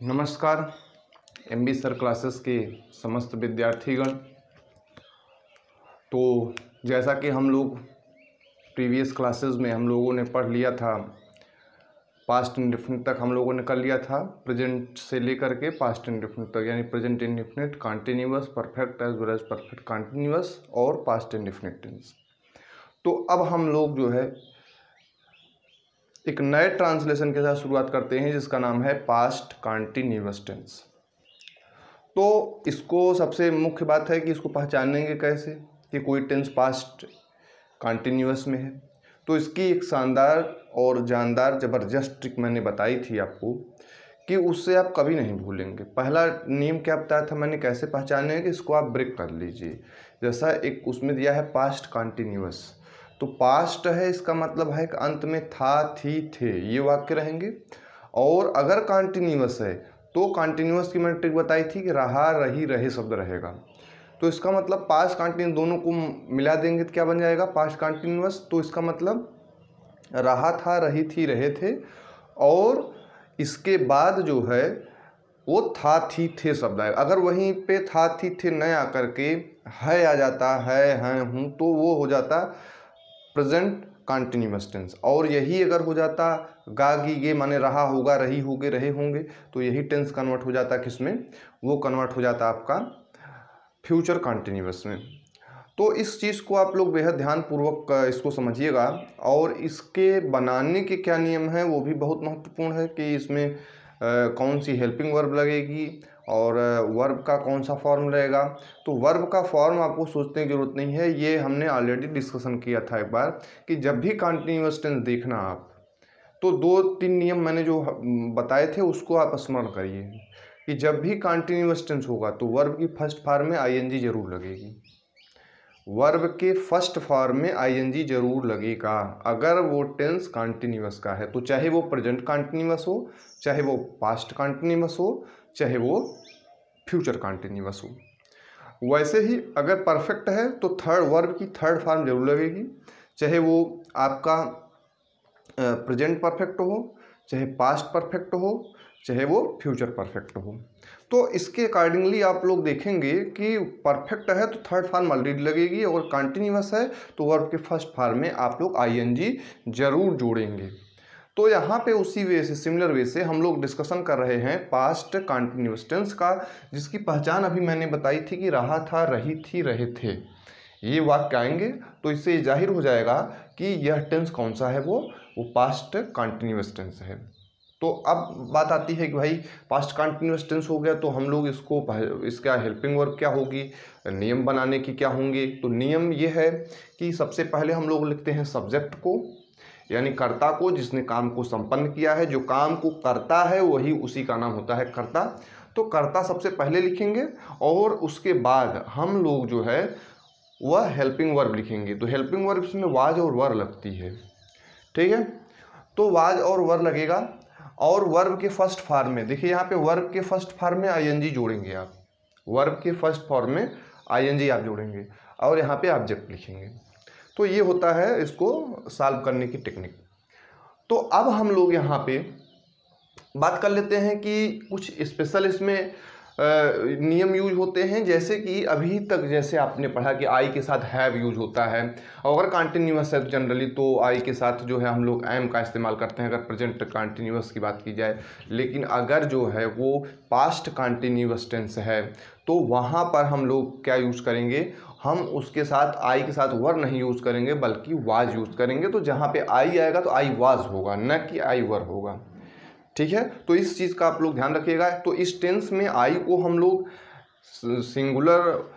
नमस्कार MB sir classes के समस्त विद्यार्थीगण। तो जैसा कि हम लोग प्रीवियस क्लासेस में हम लोगों ने पढ़ लिया था, पास्ट इंडेफिनिट तक हम लोगों ने कर लिया था, प्रेजेंट से लेकर के पास्ट इंडेफिनिट तक, यानी present indefinite, continuous, perfect as well as perfect continuous और पास्ट इंडेफिनिट टेंस। तो अब हम लोग जो है एक नए ट्रांसलेशन के साथ शुरुआत करते हैं जिसका नाम है पास्ट कॉन्टिन्यूअस टेंस। तो इसको सबसे मुख्य बात है कि इसको पहचानेंगे कैसे कि कोई टेंस पास्ट कॉन्टिन्यूअस में है। तो इसकी एक शानदार और जानदार ज़बरदस्त ट्रिक मैंने बताई थी आपको कि उससे आप कभी नहीं भूलेंगे। पहला नियम क्या बताया था मैंने, कैसे पहचानेंगे कि इसको आप ब्रेक कर लीजिए। जैसा एक उसमें दिया है पास्ट कॉन्टिन्यूअस, तो पास्ट है, इसका मतलब है कि अंत में था, थी, थे, ये वाक्य रहेंगे। और अगर कॉन्टिन्यूअस है तो कॉन्टिन्यूअस की मैंने ट्रिक बताई थी कि रहा, रही, रहे शब्द रहेगा। तो इसका मतलब पास्ट कॉन्टिन्यूअस दोनों को मिला देंगे तो क्या बन जाएगा, पास्ट कॉन्टिन्यूअस। तो इसका मतलब रहा था, रही थी, रहे थे, और इसके बाद जो है वो था, थी, थे शब्द आएगा। अगर वहीं पे था, थी, थे न आकर के है आ जाता है, हूँ, तो वो हो जाता प्रेजेंट कॉन्टिन्यूअस टेंस। और यही अगर हो जाता गा, गी, गे, माने रहा होगा, रही होगे, रहे होंगे, तो यही टेंस कन्वर्ट हो जाता किसमें, वो कन्वर्ट हो जाता आपका फ्यूचर कॉन्टिन्यूअस में। तो इस चीज़ को आप लोग बेहद ध्यानपूर्वक इसको समझिएगा। और इसके बनाने के क्या नियम हैं वो भी बहुत महत्वपूर्ण है कि इसमें कौन सी हेल्पिंग वर्ब लगेगी और वर्ब का कौन सा फॉर्म रहेगा। तो वर्ब का फॉर्म आपको सोचने की जरूरत नहीं है, ये हमने ऑलरेडी डिस्कशन किया था एक बार कि जब भी कॉन्टिन्यूअस टेंस देखना आप, तो 2-3 नियम मैंने जो बताए थे उसको आप स्मरण करिए कि जब भी कॉन्टिन्यूअस टेंस होगा तो वर्ब की फर्स्ट फॉर्म में आईएनजी जरूर लगेगी। वर्ब के फर्स्ट फॉर्म में आईएनजी जरूर लगेगा अगर वो टेंस कॉन्टिन्यूअस का है। तो चाहे वो प्रेजेंट कॉन्टिन्यूअस हो, चाहे वो पास्ट कॉन्टिन्यूअस हो, चाहे वो फ्यूचर कॉन्टिन्यूअस हो। वैसे ही अगर परफेक्ट है तो थर्ड वर्ब की थर्ड फॉर्म जरूर लगेगी, चाहे वो आपका प्रेजेंट परफेक्ट हो, चाहे पास्ट परफेक्ट हो, चाहे वो फ्यूचर परफेक्ट हो। तो इसके अकॉर्डिंगली आप लोग देखेंगे कि परफेक्ट है तो थर्ड फॉर्म ऑलरेडी लगेगी, और कॉन्टिन्यूअस है तो वर्ब के फर्स्ट फॉर्म में आप लोग आईएनजी जरूर जोड़ेंगे। तो यहाँ पे उसी वे से, सिमिलर वे से हम लोग डिस्कशन कर रहे हैं पास्ट कॉन्टिन्यूअस टेंस का, जिसकी पहचान अभी मैंने बताई थी कि रहा था, रही थी, रहे थे, ये वाक्य आएंगे तो इससे जाहिर हो जाएगा कि यह टेंस कौन सा है, वो पास्ट कॉन्टिन्यूअस टेंस है। तो अब बात आती है कि भाई पास्ट कॉन्टिन्यूअस टेंस हो गया तो हम लोग इसका हेल्पिंग वर्ब क्या होगी, नियम बनाने की क्या होंगे। तो नियम ये है कि सबसे पहले हम लोग लिखते हैं सब्जेक्ट को, यानी कर्ता को, जिसने काम को संपन्न किया है। जो काम को करता है वही उसी का नाम होता है कर्ता। तो कर्ता सबसे पहले लिखेंगे और उसके बाद हम लोग जो है वह हेल्पिंग वर्ब लिखेंगे। तो हेल्पिंग वर्ब इसमें वाज और वर लगती है, ठीक है। तो वाज और वर लगेगा, और वर्ब के फर्स्ट फॉर्म में देखिए, यहाँ पे वर्ब के फर्स्ट फॉर्म में आईएनजी जोड़ेंगे आप, वर्ब के फर्स्ट फॉर्म में आईएनजी आप जोड़ेंगे और यहाँ पे ऑब्जेक्ट लिखेंगे। तो ये होता है इसको सॉल्व करने की टेक्निक। तो अब हम लोग यहाँ पे बात कर लेते हैं कि कुछ स्पेशल इसमें नियम यूज होते हैं, जैसे कि अभी तक जैसे आपने पढ़ा कि आई के साथ हैव यूज होता है, और अगर कॉन्टिन्यूअस है जनरली तो आई के साथ जो है हम लोग एम का इस्तेमाल करते हैं अगर प्रेजेंट कॉन्टिन्यूअस की बात की जाए। लेकिन अगर जो है वो पास्ट कॉन्टिन्यूअस टेंस है तो वहाँ पर हम लोग क्या यूज़ करेंगे, हम उसके साथ आई के साथ वर नहीं यूज़ करेंगे बल्कि वाज यूज़ करेंगे। तो जहाँ पे आई आएगा तो आई वाज होगा, न कि आई वर होगा, ठीक है। तो इस चीज़ का आप लोग ध्यान रखिएगा। तो इस टेंस में आई को हम लोग सिंगुलर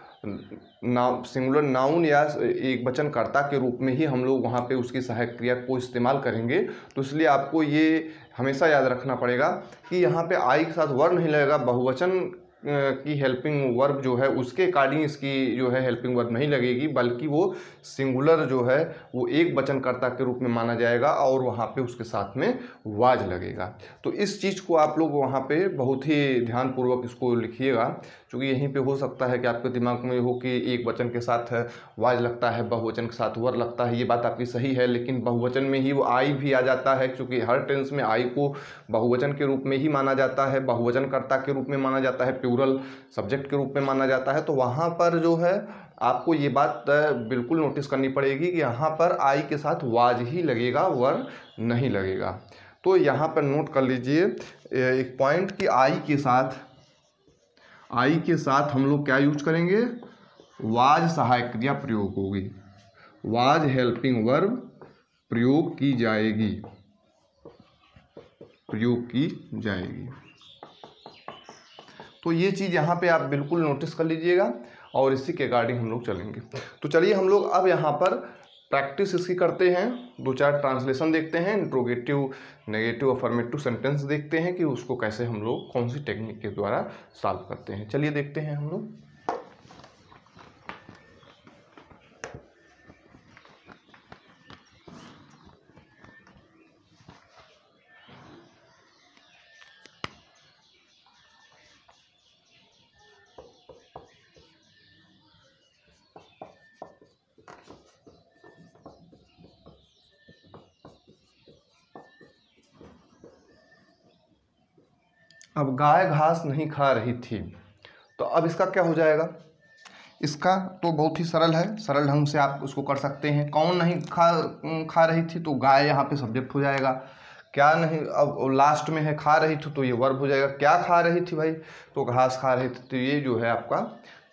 नाउन या एक वचन कर्ता के रूप में ही हम लोग वहाँ पे उसकी सहायक क्रिया को इस्तेमाल करेंगे। तो इसलिए आपको ये हमेशा याद रखना पड़ेगा कि यहाँ पे आई के साथ वर नहीं लगेगा, बहुवचन की हेल्पिंग वर्ब जो है उसके अकॉर्डिंग इसकी जो है हेल्पिंग वर्ब नहीं लगेगी, बल्कि वो सिंगुलर जो है वो एक वचनकर्ता के रूप में माना जाएगा और वहाँ पे उसके साथ में वाज लगेगा। तो इस चीज़ को आप लोग वहाँ पे बहुत ही ध्यानपूर्वक इसको लिखिएगा, क्योंकि यहीं पे हो सकता है कि आपके दिमाग में हो कि एक वचन के साथ वाज लगता है, बहुवचन के साथ वर लगता है। ये बात आपकी सही है, लेकिन बहुवचन में ही वो आई भी आ जाता है, क्योंकि हर टेंस में आई को बहुवचन के रूप में ही माना जाता है, बहुवचनकर्ता के रूप में माना जाता है, प्लूरल सब्जेक्ट के रूप में माना जाता है। तो वहाँ पर जो है आपको ये बात बिल्कुल नोटिस करनी पड़ेगी कि यहाँ पर आई के साथ वाज ही लगेगा, वर नहीं लगेगा। तो यहाँ पर नोट कर लीजिए एक पॉइंट कि आई के साथ हम लोग क्या यूज करेंगे, वाज सहायक क्रिया प्रयोग होगी, वाज हेल्पिंग वर्ब प्रयोग की जाएगी। तो ये चीज़ यहाँ पे आप बिल्कुल नोटिस कर लीजिएगा और इसी के अकॉर्डिंग हम लोग चलेंगे। तो चलिए हम लोग अब यहाँ पर प्रैक्टिस इसकी करते हैं, 2-4 ट्रांसलेशन देखते हैं, इंट्रोगेटिव, नेगेटिव, अफर्मेटिव सेंटेंस देखते हैं कि उसको कैसे हम लोग कौन सी टेक्निक के द्वारा सॉल्व करते हैं। चलिए देखते हैं हम लोग। अब गाय घास नहीं खा रही थी, तो अब इसका क्या हो जाएगा। इसका तो बहुत ही सरल है, सरल ढंग से आप उसको कर सकते हैं। कौन नहीं खा रही थी, तो गाय यहाँ पे सब्जेक्ट हो जाएगा। क्या नहीं, अब लास्ट में है खा रही थी, तो ये वर्ब हो जाएगा। क्या खा रही थी भाई, तो घास खा रही थी, तो ये जो है आपका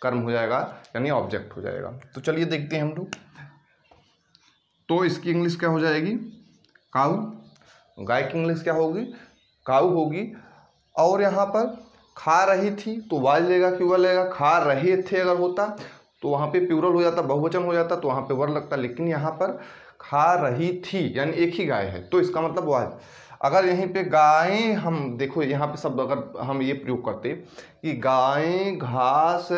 कर्म हो जाएगा, यानी ऑब्जेक्ट हो जाएगा। तो चलिए देखते हैं हम लोग। तो इसकी इंग्लिश क्या हो जाएगी, काऊ। गाय की इंग्लिश क्या होगी, काऊ होगी। और यहाँ पर खा रही थी तो वाज लेगा कि वर लेगा। खा रहे थे अगर होता तो वहाँ पे प्लूरल हो जाता, बहुवचन हो जाता, तो वहाँ पे वर लगता। लेकिन यहाँ पर खा रही थी यानी एक ही गाय है, तो इसका मतलब वाज। अगर यहीं पे गायें, हम देखो यहाँ पे शब्द अगर हम ये प्रयोग करते कि गाय घास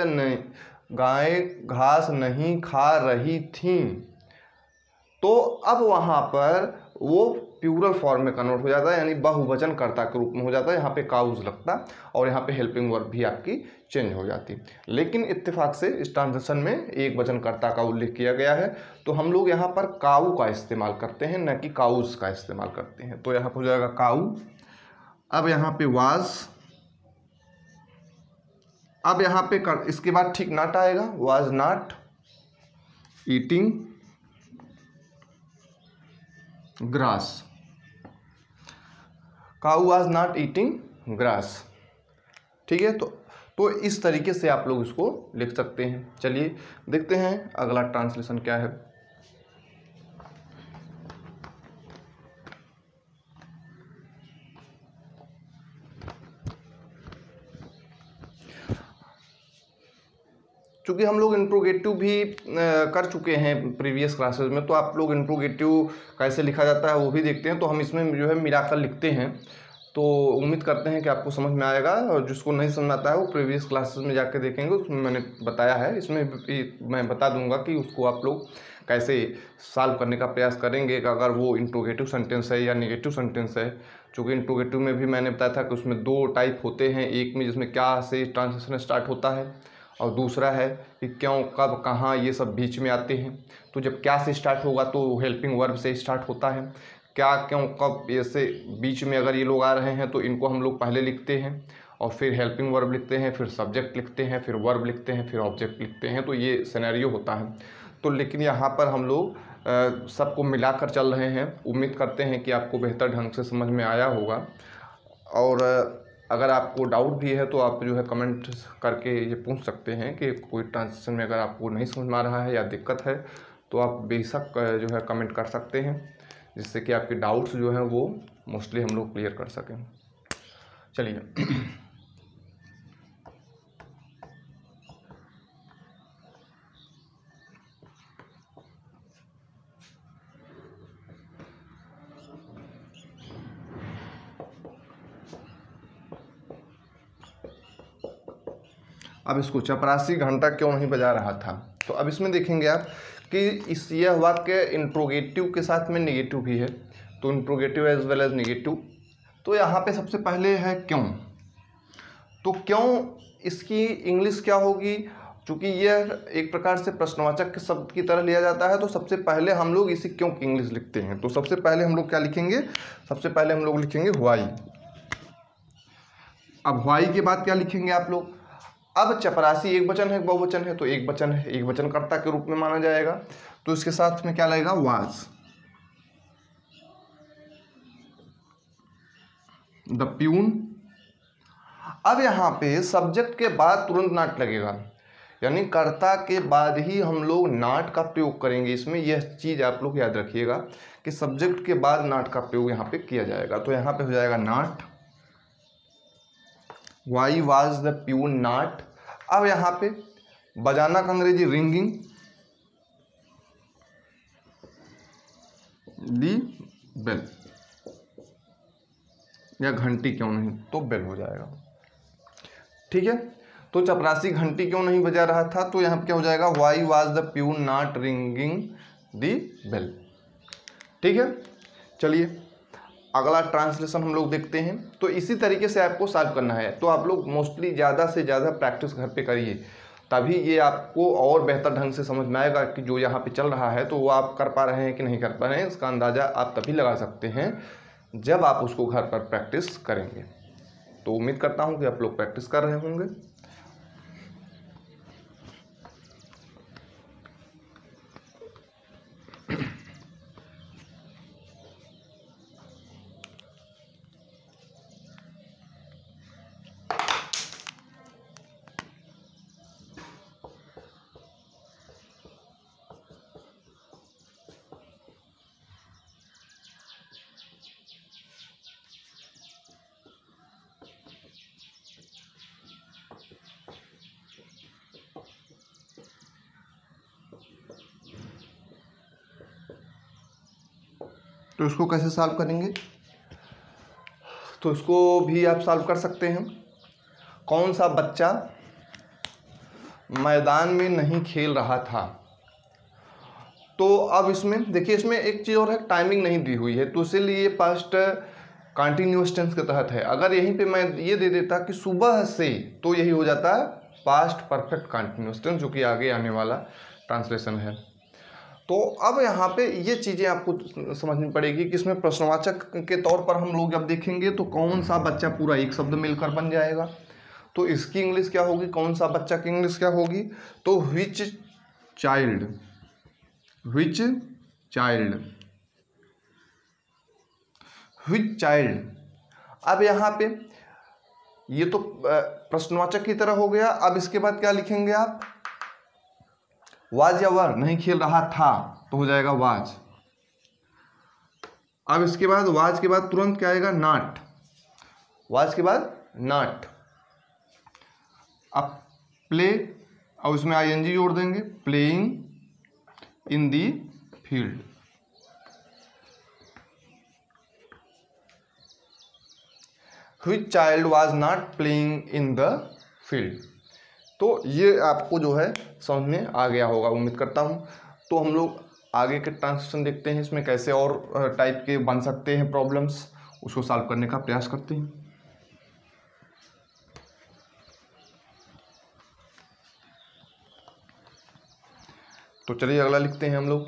नहीं खा रही थी, तो अब वहाँ पर वो प्लूरल फॉर्म में कन्वर्ट हो जाता है, यानी बहुवचन कर्ता के रूप में हो जाता है। यहाँ पे काउज लगता और यहाँ पे हेल्पिंग वर्ब भी आपकी चेंज हो जाती। लेकिन इत्तेफाक से इस ट्रांजेक्शन में एक वचन कर्ता का उल्लेख किया गया है, तो हम लोग यहाँ पर काऊ का इस्तेमाल करते हैं, न कि काउज का इस्तेमाल करते हैं। तो यहाँ पर हो जाएगा काऊ। अब यहाँ पे वाज, अब यहाँ पे इसके बाद ठीक नॉट आएगा, was not eating grass. Cow was not eating grass. ठीक है, तो इस तरीके से आप लोग इसको लिख सकते हैं। चलिए देखते हैं अगला ट्रांसलेशन क्या है। चूँकि हम लोग इंट्रोगेटिव भी कर चुके हैं प्रीवियस क्लासेस में, तो आप लोग इंट्रोगेटिव कैसे लिखा जाता है वो भी देखते हैं। तो हम इसमें जो है मिलाकर लिखते हैं, तो उम्मीद करते हैं कि आपको समझ में आएगा। और जिसको नहीं समझ आता है वो प्रीवियस क्लासेस में जाके देखेंगे, उसमें मैंने बताया है। इसमें भी मैं बता दूंगा कि उसको आप लोग कैसे सॉल्व करने का प्रयास करेंगे कि अगर वो इंट्रोगेटिव सेंटेंस है या नेगेटिव सेंटेंस है। चूँकि इंट्रोगेटिव में भी मैंने बताया था कि उसमें 2 टाइप होते हैं, एक में जिसमें क्या से ट्रांसलेशन स्टार्ट होता है, और दूसरा है कि क्यों, कब, कहाँ, ये सब बीच में आते हैं। तो जब क्या से स्टार्ट होगा तो हेल्पिंग वर्ब से स्टार्ट होता है। क्या, क्यों, कब, ऐसे बीच में अगर ये लोग आ रहे हैं तो इनको हम लोग पहले लिखते हैं और फिर हेल्पिंग वर्ब लिखते हैं, फिर सब्जेक्ट लिखते हैं, फिर वर्ब लिखते हैं, फिर ऑब्जेक्ट लिखते हैं। तो ये सिनेरियो होता है। तो लेकिन यहाँ पर हम लोग सबको मिलाकर चल रहे हैं। उम्मीद करते हैं कि आपको बेहतर ढंग से समझ में आया होगा। और अगर आपको डाउट भी है तो आप जो है कमेंट करके ये पूछ सकते हैं कि कोई ट्रांसलेशन में अगर आपको नहीं समझ में आ रहा है या दिक्कत है, तो आप बेशक जो है कमेंट कर सकते हैं, जिससे कि आपके डाउट्स जो हैं वो मोस्टली हम लोग क्लियर कर सकें। चलिए अब इसको चपरासी घंटा क्यों नहीं बजा रहा था। तो अब इसमें देखेंगे आप कि यह वाक्य इंट्रोगेटिव के साथ में नेगेटिव भी है, तो interrogative as well as negative. तो यहाँ पे सबसे पहले है क्यों। तो क्यों इसकी इंग्लिश क्या होगी, चूँकि यह एक प्रकार से प्रश्नवाचक के शब्द की तरह लिया जाता है, तो सबसे पहले हम लोग इसी क्यों की इंग्लिश लिखते हैं। तो सबसे पहले हम लोग क्या लिखेंगे, सबसे पहले हम लोग लिखेंगे व्हाई। अब व्हाई के बाद क्या लिखेंगे आप लोग। अब चपरासी एक वचन है बहुवचन है, तो एक वचन है, एक वचन कर्ता के रूप में माना जाएगा, तो इसके साथ में क्या लगेगा, वाज। The peon. अब यहाँ पे सब्जेक्ट के बाद तुरंत नाट लगेगा, यानी कर्ता के बाद ही हम लोग नाट का प्रयोग करेंगे इसमें। यह चीज़ आप लोग याद रखिएगा कि सब्जेक्ट के बाद नाट का प्रयोग यहाँ पे किया जाएगा। तो यहाँ पे हो जाएगा नाट, वाई वाज द प्यून नाट। अब यहाँ पे बजाना का अंग्रेजी रिंगिंग, दी बेल, या घंटी क्यों नहीं, तो बेल हो जाएगा। ठीक है, तो चपरासी घंटी क्यों नहीं बजा रहा था, तो यहाँ पे क्या हो जाएगा, why was the peon not ringing the bell. ठीक है, चलिए अगला ट्रांसलेशन हम लोग देखते हैं। तो इसी तरीके से आपको सॉल्व करना है। तो आप लोग मोस्टली ज़्यादा से ज़्यादा प्रैक्टिस घर पे करिए, तभी ये आपको और बेहतर ढंग से समझ में आएगा कि जो यहाँ पे चल रहा है तो वो आप कर पा रहे हैं कि नहीं कर पा रहे हैं। इसका अंदाज़ा आप तभी लगा सकते हैं जब आप उसको घर पर प्रैक्टिस करेंगे। तो उम्मीद करता हूँ कि आप लोग प्रैक्टिस कर रहे होंगे। तो इसको कैसे सॉल्व करेंगे, तो इसको भी आप सॉल्व कर सकते हैं। कौन सा बच्चा मैदान में नहीं खेल रहा था। तो अब इसमें देखिए, इसमें एक चीज़ और है, टाइमिंग नहीं दी हुई है, तो इसीलिए पास्ट कंटिन्यूअस टेंस के तहत है। अगर यहीं पे मैं ये दे देता कि सुबह से, तो यही हो जाता है पास्ट परफेक्ट कंटिन्यूअस टेंस, जो कि आगे आने वाला ट्रांसलेशन है। तो अब यहाँ पे ये चीज़ें आपको समझनी पड़ेगी कि इसमें प्रश्नवाचक के तौर पर हम लोग जब देखेंगे तो कौन सा बच्चा पूरा एक शब्द मिलकर बन जाएगा। तो इसकी इंग्लिश क्या होगी, कौन सा बच्चा की इंग्लिश क्या होगी, तो विच चाइल्ड, विच चाइल्ड, विच चाइल्ड। अब यहाँ पे ये तो प्रश्नवाचक की तरह हो गया। अब इसके बाद क्या लिखेंगे आप, वाज या वर, नहीं खेल रहा था तो हो जाएगा वाज। अब इसके बाद वाज के बाद तुरंत क्या आएगा, नॉट, वाज के बाद नॉट। अब प्ले, और उसमें आईएनजी जोड़ देंगे, playing in the field. Which child was not playing in the field. तो ये आपको जो है समझ में आ गया होगा, उम्मीद करता हूँ। तो हम लोग आगे के ट्रांसलेशन देखते हैं, इसमें कैसे और टाइप के बन सकते हैं प्रॉब्लम्स, उसको सॉल्व करने का प्रयास करते हैं। तो चलिए अगला लिखते हैं हम लोग।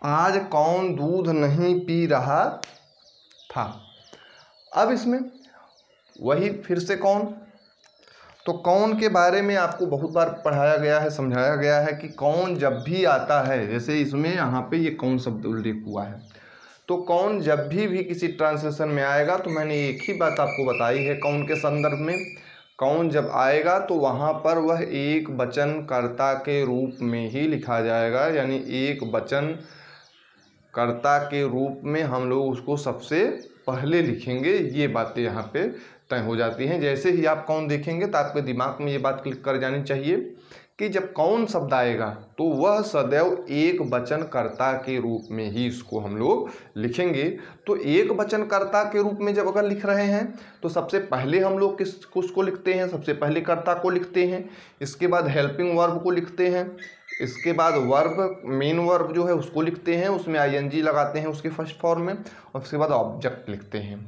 आज कौन दूध नहीं पी रहा था। अब इसमें वही फिर से कौन, तो कौन के बारे में आपको बहुत बार पढ़ाया गया है, समझाया गया है कि कौन जब भी आता है, जैसे इसमें यहाँ पे ये कौन शब्द उल्लेख हुआ है, तो कौन जब भी किसी ट्रांसलेशन में आएगा, तो मैंने एक ही बात आपको बताई है कौन के संदर्भ में। कौन जब आएगा तो वहाँ पर वह एक वचन कर्ता के रूप में ही लिखा जाएगा, यानी एक वचन कर्ता के रूप में हम लोग उसको सबसे पहले लिखेंगे। ये बातें यहाँ पे तय हो जाती हैं। जैसे ही आप कौन देखेंगे तो आपके दिमाग में ये बात क्लिक कर जानी चाहिए कि जब कौन शब्द आएगा तो वह सदैव एक वचन कर्ता के रूप में ही इसको हम लोग लिखेंगे। तो एक वचन कर्ता के रूप में जब अगर लिख रहे हैं तो सबसे पहले हम लोग किसको लिखते हैं? सबसे पहले कर्ता को लिखते हैं, इसके बाद हेल्पिंग वर्ब को लिखते हैं, इसके बाद वर्ब मेन वर्ब जो है उसको लिखते हैं, उसमें आईएनजी लगाते हैं उसके फर्स्ट फॉर्म में, और उसके बाद ऑब्जेक्ट लिखते हैं।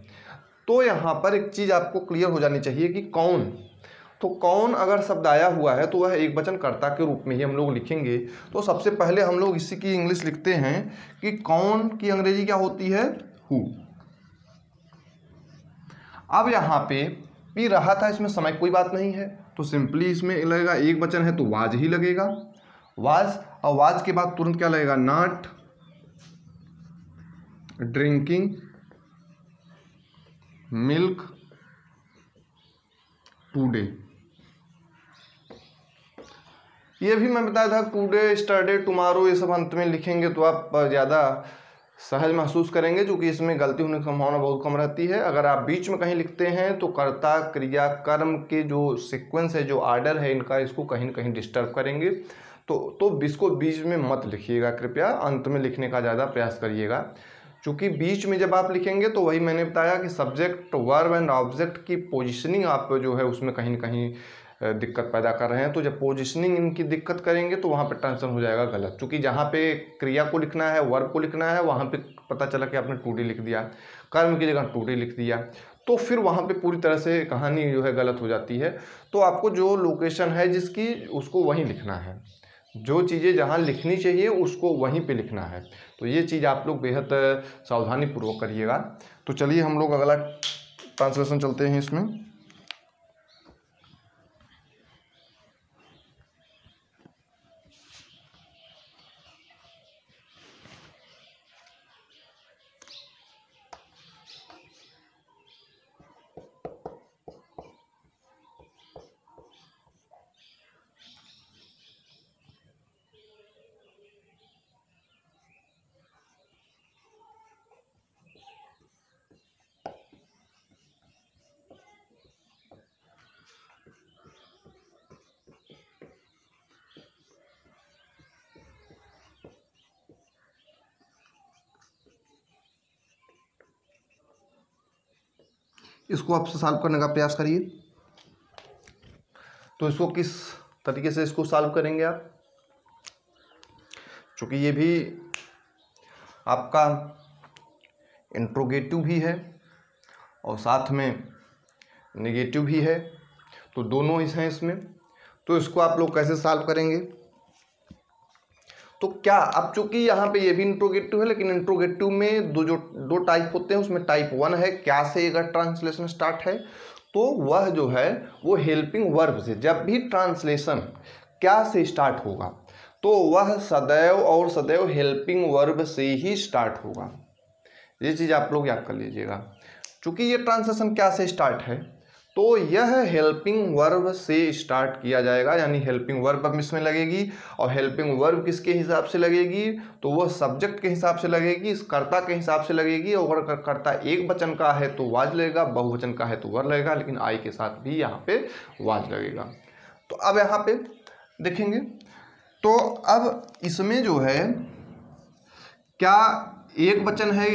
तो यहाँ पर एक चीज़ आपको क्लियर हो जानी चाहिए कि कौन, तो कौन अगर शब्द आया हुआ है तो वह एक वचन कर्ता के रूप में ही हम लोग लिखेंगे। तो सबसे पहले हम लोग इसी की इंग्लिश लिखते हैं कि कौन की अंग्रेजी क्या होती है? हु। अब यहाँ पे भी रहा था, इसमें समय कोई बात नहीं है, तो सिंपली इसमें लगेगा, एक वचन है तो वाज ही लगेगा, वाज। और वाज के बाद तुरंत क्या लगेगा? Not drinking milk today. ये भी मैं बताया था, टुडे, स्टरडे, टुमारो, ये सब अंत में लिखेंगे तो आप ज़्यादा सहज महसूस करेंगे, क्योंकि इसमें गलती होने की संभावना बहुत कम रहती है। अगर आप बीच में कहीं लिखते हैं तो कर्ता क्रिया कर्म के जो सीक्वेंस है, जो आर्डर है इनका, इसको कहीं न कहीं डिस्टर्ब करेंगे। तो इसको बीच में मत लिखिएगा, कृपया अंत में लिखने का ज़्यादा प्रयास करिएगा, क्योंकि बीच में जब आप लिखेंगे तो वही मैंने बताया कि सब्जेक्ट, वर्ब एंड ऑब्जेक्ट की पोजिशनिंग आप जो है उसमें कहीं न कहीं दिक्कत पैदा कर रहे हैं। तो जब पोजीशनिंग इनकी दिक्कत करेंगे तो वहाँ पे ट्रांसलेशन हो जाएगा गलत, क्योंकि जहाँ पे क्रिया को लिखना है, वर्ब को लिखना है, वहाँ पे पता चला कि आपने टुडे लिख दिया, कर्म की जगह टुडे लिख दिया, तो फिर वहाँ पे पूरी तरह से कहानी जो है गलत हो जाती है। तो आपको जो लोकेशन है जिसकी, उसको वहीं लिखना है, जो चीज़ें जहाँ लिखनी चाहिए उसको वहीं पे लिखना है। तो ये चीज़ आप लोग बेहद सावधानी पूर्वक करिएगा। तो चलिए हम लोग अगला ट्रांसलेशन चलते हैं इसमें। इसको आप सॉल्व करने का प्रयास करिए। तो इसको किस तरीके से इसको सॉल्व करेंगे आप, क्योंकि ये भी आपका इंट्रोगेटिव भी है और साथ में नेगेटिव भी है, तो दोनों ही हैं इसमें। तो इसको आप लोग कैसे सॉल्व करेंगे? तो क्या, अब चूंकि यहाँ पे ये भी इंट्रोगेटिव है, लेकिन इंट्रोगेटिव में दो टाइप होते हैं। उसमें टाइप 1 है, क्या से अगर ट्रांसलेशन स्टार्ट है तो वह जो है वो हेल्पिंग वर्ब से। जब भी ट्रांसलेशन क्या से स्टार्ट होगा तो वह सदैव और सदैव हेल्पिंग वर्ब से ही स्टार्ट होगा। ये चीज़ आप लोग याद कर लीजिएगा। चूँकि ये ट्रांसलेशन क्या से स्टार्ट है तो यह हेल्पिंग वर्ब से स्टार्ट किया जाएगा, यानी हेल्पिंग वर्ब अब इसमें लगेगी। और हेल्पिंग वर्ब किसके हिसाब से लगेगी? तो वह सब्जेक्ट के हिसाब से लगेगी, इस कर्ता के हिसाब से लगेगी। और अगर कर्ता एक वचन का है तो वाज लगेगा, बहुवचन का है तो वर लगेगा, लेकिन आई के साथ भी यहाँ पे वाज लगेगा। तो अब यहाँ पे देखेंगे तो अब इसमें जो है क्या एक वचन है,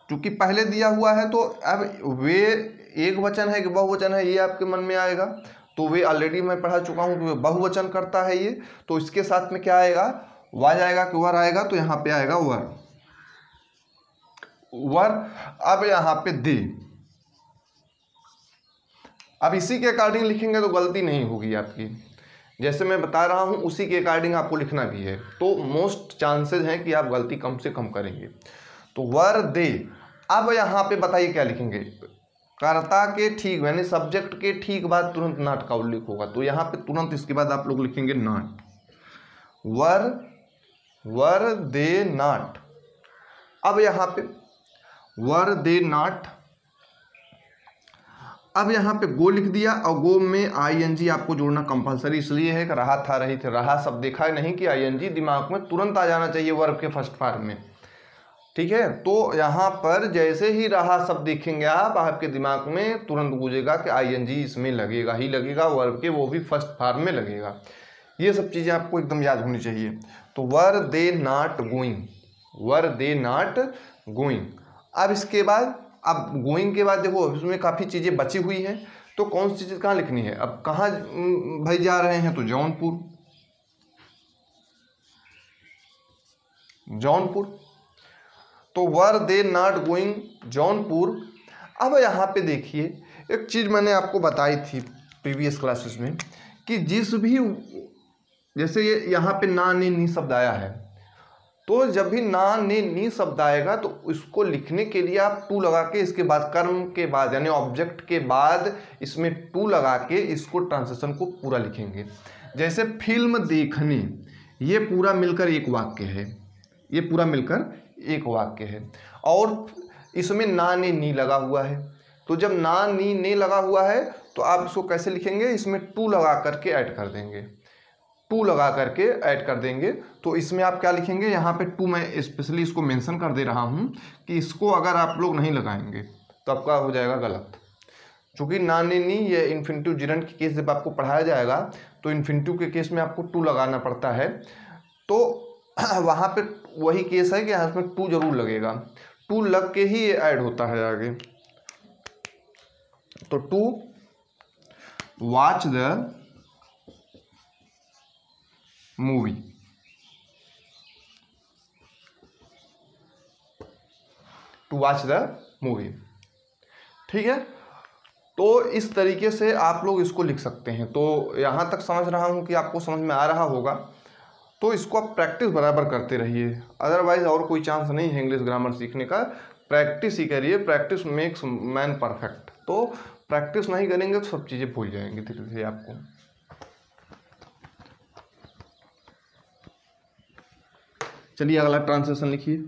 क्योंकि पहले दिया हुआ है, तो अब वे एक वचन है कि बहुवचन है ये आपके मन में आएगा। तो वे ऑलरेडी मैं पढ़ा चुका हूँ कि बहुवचन करता है ये, तो इसके साथ में क्या आएगा? वाज आएगा कि वर आएगा? तो यहाँ पे आएगा वर, वर। अब यहाँ पे दे, अब इसी के अकॉर्डिंग लिखेंगे तो गलती नहीं होगी आपकी। जैसे मैं बता रहा हूँ उसी के अकॉर्डिंग आपको लिखना भी है, तो मोस्ट चांसेस हैं कि आप गलती कम से कम करेंगे। तो वर दे। अब यहाँ पे बताइए क्या लिखेंगे? कर्ता के ठीक, यानी सब्जेक्ट के ठीक बाद तुरंत नॉट का उल्लेख होगा, तो यहाँ पे तुरंत इसके बाद आप लोग लिखेंगे not, were, were they not. अब यहाँ पे वर दे नॉट, अब यहाँ पे गो लिख दिया और गो में आईएनजी आपको जोड़ना कंपलसरी इसलिए है कि रहा था रही थे, रहा सब देखा नहीं कि आईएनजी दिमाग में तुरंत आ जाना चाहिए वर्ब के फर्स्ट फॉर्म में, ठीक है। तो यहाँ पर जैसे ही रहा सब देखेंगे आप, आपके दिमाग में तुरंत गूंजेगा कि आईएनजी इसमें लगेगा ही लगेगा, वर्ब के वो भी फर्स्ट फॉर्म में लगेगा। ये सब चीज़ें आपको एकदम याद होनी चाहिए। तो were they not going, were they not going. अब इसके बाद, अब गोइंग के बाद देखो इसमें काफ़ी चीज़ें बची हुई हैं, तो कौन सी चीज़ कहाँ लिखनी है। अब कहाँ भाई जा रहे हैं, तो जौनपुर, जौनपुर। तो were they not going Jaunpur. अब यहाँ पे देखिए एक चीज़ मैंने आपको बताई थी प्रीवियस क्लासेस में कि जिस भी, जैसे ये यहाँ पे ना ने नी शब्द आया है, तो जब भी ना ने नी शब्द आएगा तो इसको लिखने के लिए आप टू लगा के, इसके बाद कर्म के बाद यानी ऑब्जेक्ट के बाद इसमें टू लगा के इसको ट्रांसलेशन को पूरा लिखेंगे। जैसे फिल्म देखने, ये पूरा मिलकर एक वाक्य है, ये पूरा मिलकर एक वाक्य है, और इसमें ना ने नी लगा हुआ है। तो जब ना नी ने लगा हुआ है तो आप इसको कैसे लिखेंगे, इसमें टू लगा करके ऐड कर देंगे, टू लगा करके ऐड कर देंगे। तो इसमें आप क्या लिखेंगे, यहाँ पे टू, मैं स्पेशली इसको मेंशन कर दे रहा हूँ कि इसको अगर आप लोग नहीं लगाएंगे तो आपका हो जाएगा गलत, क्योंकि ना ने नी ये इन्फिनिटिव जिरंड के केस जब आपको पढ़ाया जाएगा तो इन्फिनिटिव के केस में आपको टू लगाना पड़ता है। तो वहाँ पे वही केस है कि यहाँ इसमें टू जरूर लगेगा, टू लग के ही ये ऐड होता है आगे। तो to watch the movie, to watch the movie, ठीक है। तो इस तरीके से आप लोग इसको लिख सकते हैं। तो यहाँ तक समझ रहा हूँ कि आपको समझ में आ रहा होगा। तो इसको आप प्रैक्टिस बराबर करते रहिए, अदरवाइज और कोई चांस नहीं है इंग्लिश ग्रामर सीखने का। प्रैक्टिस ही करिए, प्रैक्टिस मेक्स मैन परफेक्ट। तो प्रैक्टिस नहीं करेंगे तो सब चीज़ें भूल जाएंगे धीरे धीरे आपको। चलिए अगला ट्रांसलेशन लिखिए।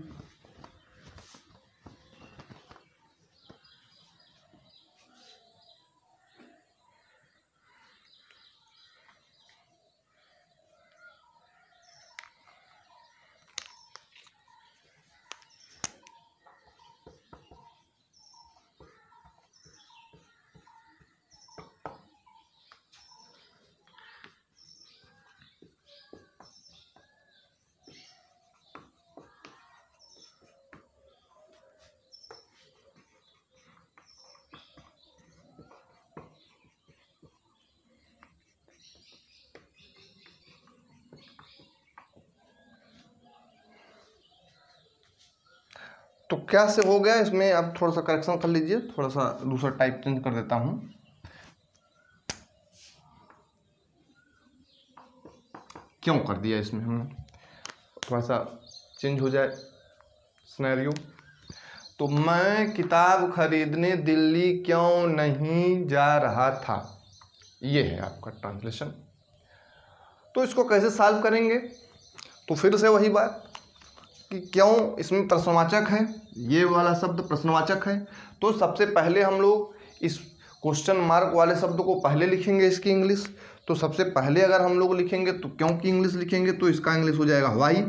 तो क्या से हो गया, इसमें आप थोड़ा सा करेक्शन कर लीजिए, थोड़ा सा दूसरा टाइप चेंज कर देता हूँ। क्यों कर दिया इसमें हमने, थोड़ा सा चेंज हो जाए सिनेरियो। तो मैं किताब खरीदने दिल्ली क्यों नहीं जा रहा था, ये है आपका ट्रांसलेशन। तो इसको कैसे सॉल्व करेंगे, तो फिर से वही बात कि क्यों इसमें प्रश्नवाचक है, ये वाला शब्द प्रश्नवाचक है। तो सबसे पहले हम लोग इस क्वेश्चन मार्क वाले शब्द को पहले लिखेंगे इसकी इंग्लिश। तो सबसे पहले अगर हम लोग लिखेंगे तो क्यों की इंग्लिश लिखेंगे, तो इसका इंग्लिश हो जाएगा व्हाई।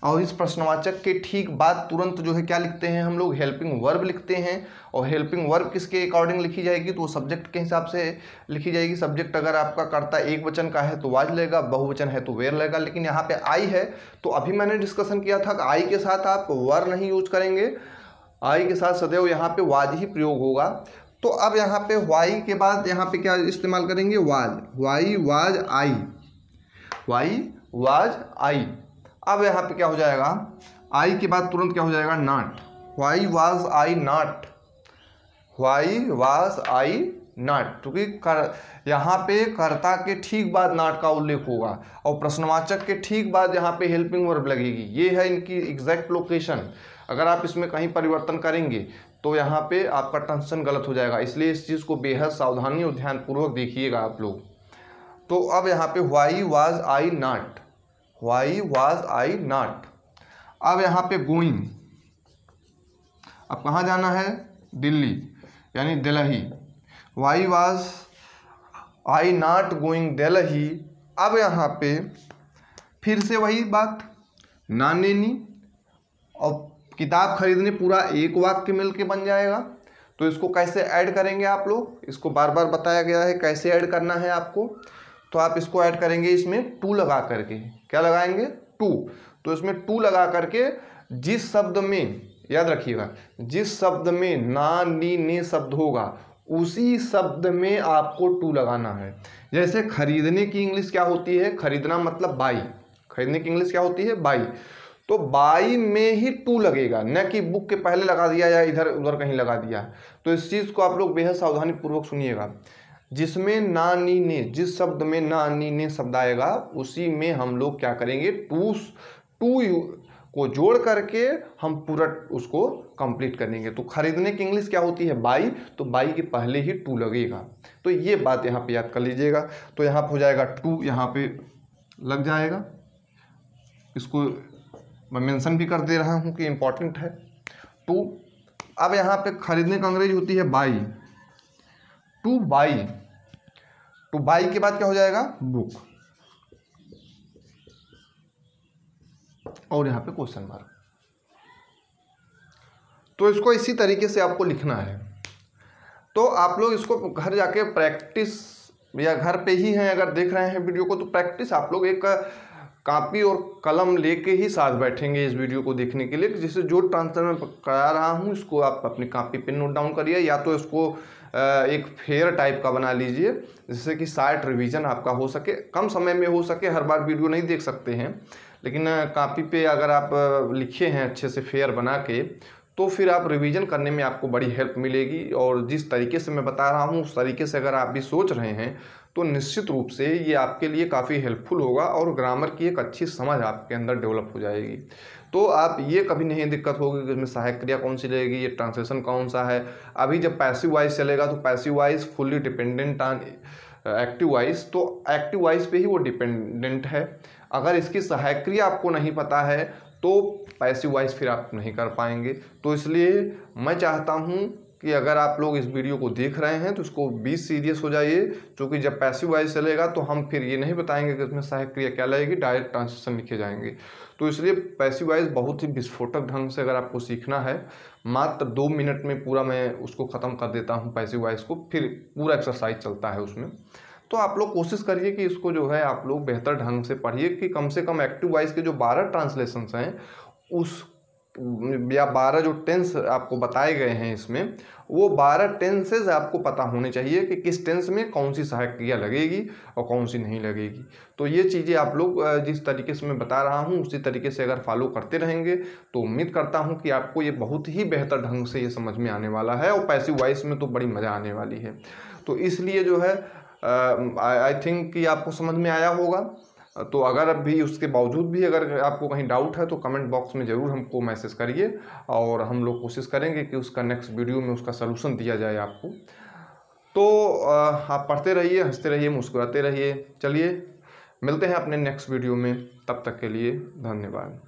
और इस प्रश्नवाचक के ठीक बाद तुरंत जो है क्या लिखते हैं हम लोग, हेल्पिंग वर्ब लिखते हैं। और हेल्पिंग वर्ब किसके अकॉर्डिंग लिखी जाएगी, तो सब्जेक्ट के हिसाब से लिखी जाएगी। सब्जेक्ट अगर आपका कर्ता एक वचन का है तो वाज लगेगा, बहुवचन है तो वेर लगेगा। लेकिन यहाँ पे आई है तो अभी मैंने डिस्कशन किया था कि आई के साथ आप वर नहीं यूज करेंगे, आई के साथ सदैव यहाँ पे वाज ही प्रयोग होगा। तो अब यहाँ पे वाई के बाद यहाँ पे क्या इस्तेमाल करेंगे, was, why was I, why was I. अब यहाँ पे क्या हो जाएगा, आई के बाद तुरंत क्या हो जाएगा, not, why was I not, why was I not. क्योंकि यहाँ पे कर्ता के ठीक बाद नॉट का उल्लेख होगा और प्रश्नवाचक के ठीक बाद यहाँ पे हेल्पिंग वर्ब लगेगी। ये है इनकी एग्जैक्ट लोकेशन। अगर आप इसमें कहीं परिवर्तन करेंगे तो यहाँ पे आपका ट्रांसलेशन गलत हो जाएगा। इसलिए इस चीज़ को बेहद सावधानी और ध्यानपूर्वक देखिएगा आप लोग। तो अब यहाँ पे why was I not, why was I not. अब यहाँ पे गोइंग, अब कहाँ जाना है, दिल्ली यानी Delhi. Why was I not going Delhi. अब यहाँ पे फिर से वही बात, नानी नी और किताब खरीदने पूरा एक वाक्य मिल के बन जाएगा। तो इसको कैसे ऐड करेंगे आप लोग, इसको बार बार बताया गया है कैसे ऐड करना है आपको। तो आप इसको ऐड करेंगे इसमें टू लगा करके, क्या लगाएंगे, टू। तो इसमें टू लगा करके जिस शब्द में, याद रखिएगा, जिस शब्द में ना नी ने शब्द होगा उसी शब्द में आपको टू लगाना है। जैसे खरीदने की इंग्लिश क्या होती है, खरीदना मतलब बाई, खरीदने की इंग्लिश क्या होती है, बाई। तो बाई में ही टू लगेगा, न कि बुक के पहले लगा दिया या इधर उधर कहीं लगा दिया। तो इस चीज़ को आप लोग बेहद सावधानी पूर्वक सुनिएगा। जिसमें ना नी ने, जिस शब्द में ना नी ने शब्द आएगा उसी में हम लोग क्या करेंगे, टू को जोड़ करके हम पूरा उसको कंप्लीट करेंगे। तो खरीदने की इंग्लिश क्या होती है, बाई, तो बाई के पहले ही टू लगेगा। तो ये बात यहाँ पे याद कर लीजिएगा। तो यहाँ पे हो जाएगा टू, यहाँ पे लग जाएगा। इसको मैं मेंशन भी कर दे रहा हूँ कि इम्पॉर्टेंट है, टू। अब यहाँ पे खरीदने का अंग्रेजी होती है by, two by. Two by के बाद क्या हो जाएगा, बुक, और यहाँ पे क्वेश्चन मार्क। तो इसको इसी तरीके से आपको लिखना है। तो आप लोग इसको घर जाके प्रैक्टिस, या घर पे ही हैं अगर देख रहे हैं वीडियो को, तो प्रैक्टिस आप लोग एक कॉपी और कलम लेके ही साथ बैठेंगे इस वीडियो को देखने के लिए। जिससे जो ट्रांसलेशन मैं करा रहा हूँ इसको आप अपनी कॉपी पे नोट डाउन करिए, या तो इसको एक फेयर टाइप का बना लीजिए जिससे कि शार्ट रिवीजन आपका हो सके, कम समय में हो सके। हर बार वीडियो नहीं देख सकते हैं, लेकिन कॉपी पे अगर आप लिखे हैं अच्छे से फेयर बना के, तो फिर आप रिवीजन करने में आपको बड़ी हेल्प मिलेगी। और जिस तरीके से मैं बता रहा हूँ उस तरीके से अगर आप भी सोच रहे हैं तो निश्चित रूप से ये आपके लिए काफ़ी हेल्पफुल होगा और ग्रामर की एक अच्छी समझ आपके अंदर डेवलप हो जाएगी। तो आप ये कभी नहीं दिक्कत होगी कि इसमें सहायक क्रिया कौन सी रहेगी, ये ट्रांसलेशन कौन सा है। अभी जब पैसिव वॉइस चलेगा तो passive voice fully dependent on active voice, तो एक्टिव वॉइस पे ही वो डिपेंडेंट है। अगर इसकी सहायक क्रिया आपको नहीं पता है तो पैसिव वॉइस फिर आप नहीं कर पाएंगे। तो इसलिए मैं चाहता हूँ कि अगर आप लोग इस वीडियो को देख रहे हैं तो इसको 20 सीरियस हो जाइए, क्योंकि जब पैसिव वॉइस चलेगा तो हम फिर ये नहीं बताएंगे कि इसमें सहायक क्रिया क्या लगेगी, डायरेक्ट ट्रांसलेशन लिखे जाएंगे। तो इसलिए पैसिव वॉइस बहुत ही विस्फोटक ढंग से अगर आपको सीखना है, मात्र 2 मिनट में पूरा मैं उसको ख़त्म कर देता हूँ पैसिव वॉइस को, फिर पूरा एक्सरसाइज चलता है उसमें। तो आप लोग कोशिश करिए कि इसको जो है आप लोग बेहतर ढंग से पढ़िए, कि कम से कम एक्टिव वॉइस के जो 12 ट्रांसलेशंस हैं उस या 12 जो टेंस आपको बताए गए हैं इसमें, वो 12 टेंसेज आपको पता होने चाहिए कि किस टेंस में कौन सी सहायक क्रिया लगेगी और कौन सी नहीं लगेगी। तो ये चीज़ें आप लोग जिस तरीके से मैं बता रहा हूँ उसी तरीके से अगर फॉलो करते रहेंगे तो उम्मीद करता हूँ कि आपको ये बहुत ही बेहतर ढंग से ये समझ में आने वाला है, और पैसिव वॉइस में तो बड़ी मज़ा आने वाली है। तो इसलिए जो है आई थिंक कि आपको समझ में आया होगा। तो अगर अब भी उसके बावजूद भी अगर आपको कहीं डाउट है तो कमेंट बॉक्स में ज़रूर हमको मैसेज करिए, और हम लोग कोशिश करेंगे कि उसका नेक्स्ट वीडियो में उसका सलूशन दिया जाए आपको। तो आप पढ़ते रहिए, हंसते रहिए, मुस्कुराते रहिए। चलिए मिलते हैं अपने नेक्स्ट वीडियो में, तब तक के लिए धन्यवाद।